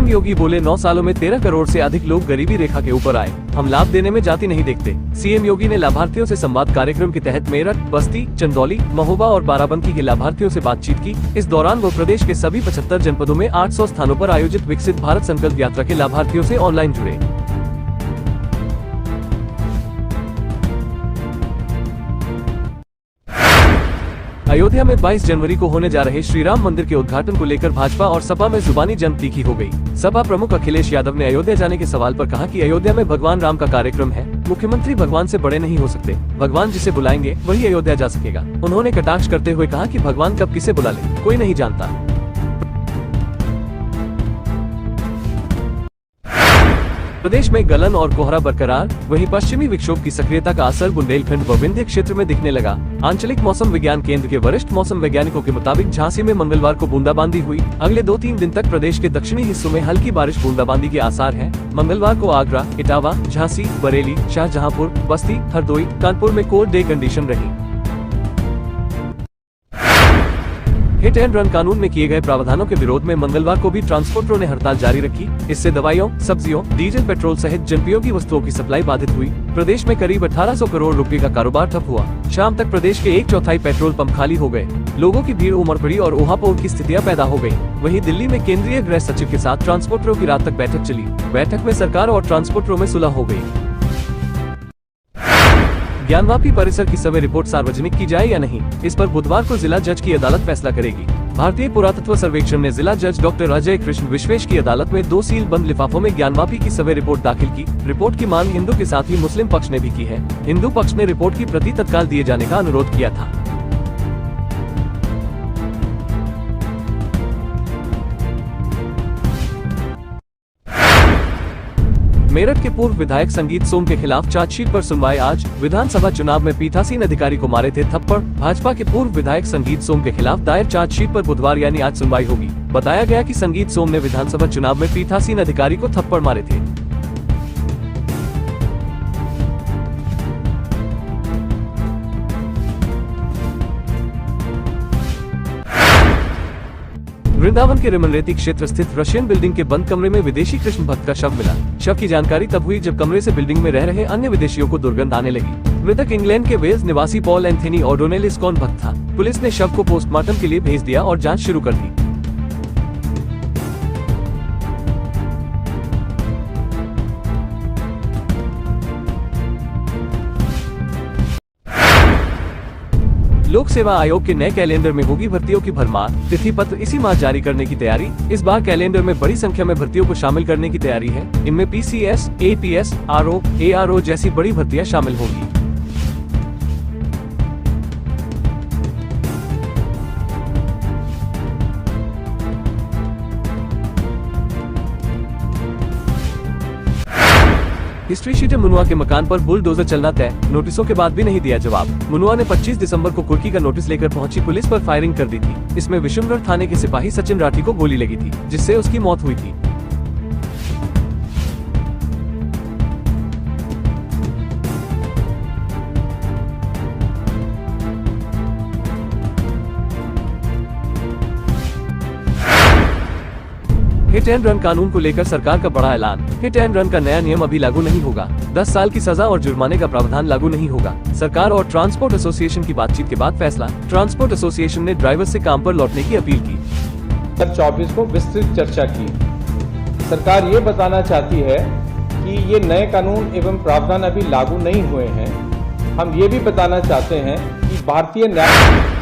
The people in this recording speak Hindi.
योगी बोले 9 सालों में 13 करोड़ से अधिक लोग गरीबी रेखा के ऊपर आए, हम लाभ देने में जाति नहीं देखते। सीएम योगी ने लाभार्थियों से संवाद कार्यक्रम के तहत मेरठ, बस्ती, चंदौली, महोबा और बाराबंकी के लाभार्थियों से बातचीत की। इस दौरान वो प्रदेश के सभी 75 जनपदों में 800 स्थानों पर आयोजित विकसित भारत संकल्प यात्रा के लाभार्थियों से ऑनलाइन जुड़े। अयोध्या में 22 जनवरी को होने जा रहे श्री राम मंदिर के उद्घाटन को लेकर भाजपा और सपा में जुबानी जंग तीखी हो गई। सपा प्रमुख अखिलेश यादव ने अयोध्या जाने के सवाल पर कहा कि अयोध्या में भगवान राम का कार्यक्रम है, मुख्यमंत्री भगवान से बड़े नहीं हो सकते, भगवान जिसे बुलाएंगे वही अयोध्या जा सकेगा। उन्होंने कटाक्ष करते हुए कहा कि भगवान कब किसे बुला ले कोई नहीं जानता। प्रदेश में गलन और कोहरा बरकरार, वहीं पश्चिमी विक्षोभ की सक्रियता का असर बुंदेलखंड व विंध्य क्षेत्र में दिखने लगा। आंचलिक मौसम विज्ञान केंद्र के वरिष्ठ मौसम वैज्ञानिकों के मुताबिक झांसी में मंगलवार को बूंदाबांदी हुई। अगले 2-3 दिन तक प्रदेश के दक्षिणी हिस्सों में हल्की बारिश बूंदाबांदी के आसार हैं। मंगलवार को आगरा, इटावा, झांसी, बरेली, शाहजहांपुर, बस्ती, हरदोई, कानपुर में कोल्ड डे कंडीशन रही। हिट एंड रन कानून में किए गए प्रावधानों के विरोध में मंगलवार को भी ट्रांसपोर्टरों ने हड़ताल जारी रखी। इससे दवाइयों, सब्जियों, डीजल, पेट्रोल सहित जनोपयोगी वस्तुओं की सप्लाई बाधित हुई। प्रदेश में करीब 1800 करोड़ रुपए का कारोबार ठप हुआ। शाम तक प्रदेश के 1/4 पेट्रोल पंप खाली हो गए। लोगों की भीड़ उमड़ पड़ी और ऊहापोह की स्थितियां पैदा हो गयी। वहीं दिल्ली में केंद्रीय गृह सचिव के साथ ट्रांसपोर्टरों की रात तक बैठक चली। बैठक में सरकार और ट्रांसपोर्टरों में सुलह हो गयी। ज्ञानवापी परिसर की सर्वे रिपोर्ट सार्वजनिक की जाए या नहीं, इस पर बुधवार को जिला जज की अदालत फैसला करेगी। भारतीय पुरातत्व सर्वेक्षण ने जिला जज डॉक्टर अजय कृष्ण विश्वेश की अदालत में 2 सील बंद लिफाफों में ज्ञानवापी की सर्वे रिपोर्ट दाखिल की। रिपोर्ट की मांग हिंदू के साथ ही मुस्लिम पक्ष ने भी की है। हिंदू पक्ष ने रिपोर्ट की प्रति तत्काल दिए जाने का अनुरोध किया था। मेरठ के पूर्व विधायक संगीत सोम के खिलाफ चार्जशीट पर सुनवाई आज। विधानसभा चुनाव में पीठासीन अधिकारी को मारे थे थप्पड़। भाजपा के पूर्व विधायक संगीत सोम के खिलाफ दायर चार्जशीट पर बुधवार यानी आज सुनवाई होगी। बताया गया कि संगीत सोम ने विधानसभा चुनाव में पीठासीन अधिकारी को थप्पड़ मारे थे। वृंदावन के रिमनरेती क्षेत्र स्थित रशियन बिल्डिंग के बंद कमरे में विदेशी कृष्ण भक्त का शव मिला। शव की जानकारी तब हुई जब कमरे से बिल्डिंग में रह रहे अन्य विदेशियों को दुर्गंध आने लगी। मृतक इंग्लैंड के वेल्स निवासी पॉल एंथनी ओडोनेल इस्कॉन भक्त था। पुलिस ने शव को पोस्टमार्टम के लिए भेज दिया और जांच शुरू कर दी। लोक सेवा आयोग के नए कैलेंडर में होगी भर्तियों की भरमार। तिथि पत्र इसी माह जारी करने की तैयारी। इस बार कैलेंडर में बड़ी संख्या में भर्तियों को शामिल करने की तैयारी है। इनमें पीसीएस, एपीएस, आरओ, एआरओ जैसी बड़ी भर्तियां शामिल होंगी। हिस्ट्री शीटर मुनुआ के मकान पर बुलडोजर चलना तय, नोटिसों के बाद भी नहीं दिया जवाब। मुनुआ ने 25 दिसंबर को कुर्की का नोटिस लेकर पहुंची पुलिस पर फायरिंग कर दी थी। इसमें विशुनगढ़ थाने के सिपाही सचिन राठी को गोली लगी थी, जिससे उसकी मौत हुई थी। हिट एंड रन कानून को लेकर सरकार का बड़ा ऐलान। हिट एंड रन का नया नियम अभी लागू नहीं होगा। 10 साल की सजा और जुर्माने का प्रावधान लागू नहीं होगा। सरकार और ट्रांसपोर्ट एसोसिएशन की बातचीत के बाद फैसला। ट्रांसपोर्ट एसोसिएशन ने ड्राइवर से काम पर लौटने की अपील की। 24 को विस्तृत चर्चा की। सरकार ये बताना चाहती है कि ये नए कानून एवं प्रावधान अभी लागू नहीं हुए हैं। हम ये भी बताना चाहते हैं कि भारतीय न्याय